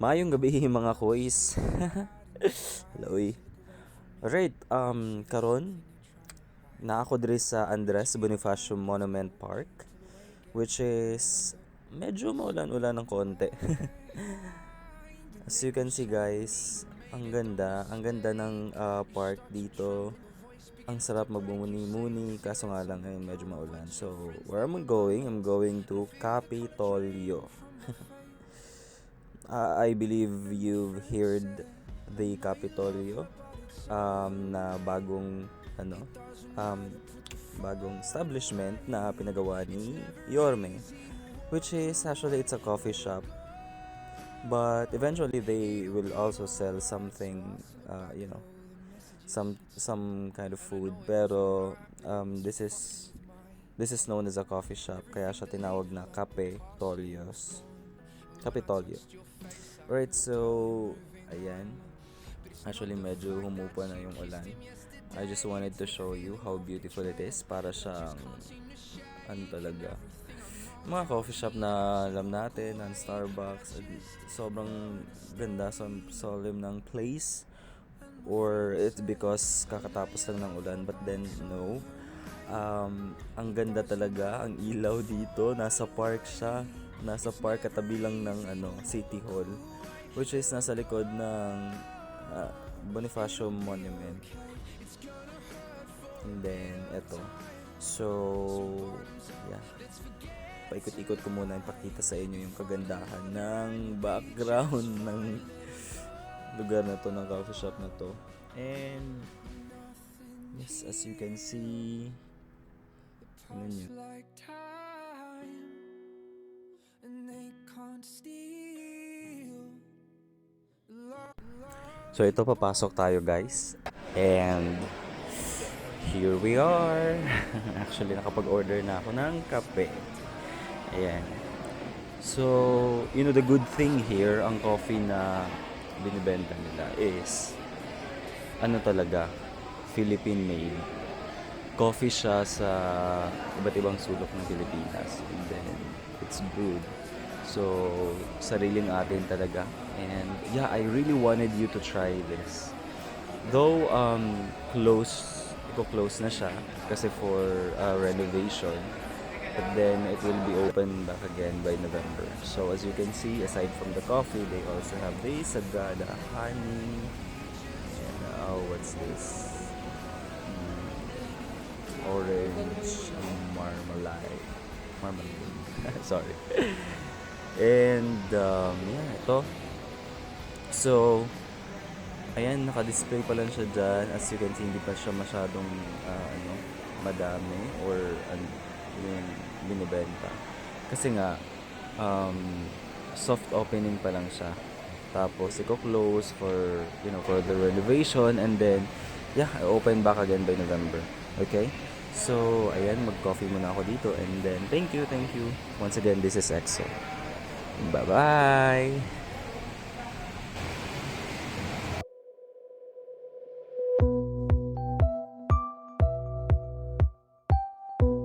Maayong gabi mga kois. Hello. Alright, karon na ako diri sa Andres Bonifacio Monument Park, which is medyo maulan-ulan ng konti. As you can see guys, ang ganda ng park dito. Ang sarap magbumuni-muni, kaso nga lang ngayon medyo maulan. So, where am I going? I'm going to Capitolio. I believe you've heard the Capitolio na ano um, bagong establishment na pinagawa ni Yorme, which is actually it's a coffee shop, but eventually they will also sell something, some kind of food, pero this is known as a coffee shop, kaya siya tinawag na Capitolio. Right, so ayan, actually medyo humupa na yung ulan. I just wanted to show you how beautiful it is. Para siyang ano talaga, mga coffee shop na alam natin, ng Starbucks. Sobrang ganda, solemn ng place, or it's because kakatapos lang ng ulan, but then no. Ang ganda talaga, ang ilaw dito, nasa park siya. Nasa park katabi lang ng City Hall, which is nasa likod ng Bonifacio Monument. And then eto. So, yeah. Paikot-ikot ko muna, ipakita sa inyo yung kagandahan ng background ng lugar na to, ng coffee shop na to. And yes, as you can see, ano nyo. So ito, papasok tayo guys. And here we are. Actually, nakapag-order na ako ng kape. Ayan. So, the good thing here, ang coffee na binibenta nila is, talaga, Philippine made. Coffee siya sa iba't ibang sulok ng Pilipinas. And then, it's brewed. So, sariling atin talaga. And yeah, I really wanted you to try this. Though, close na siya kasi for renovation. But then, it will be open back again by November. So, as you can see, aside from the coffee, they also have the Sagada honey. And, what's this? Orange marmalade. Sorry. And, yeah, ito. So, ayan, naka-display pa lang siya dyan. As you can see, hindi pa siya masyadong, madami or yung binibenta. Kasi nga, soft opening pa lang siya. Tapos, i-close for the renovation. And then, yeah, open back again by November. Okay? So, ayan, mag-coffee muna ako dito. And then, thank you. Once again, this is EXO. Bye-bye!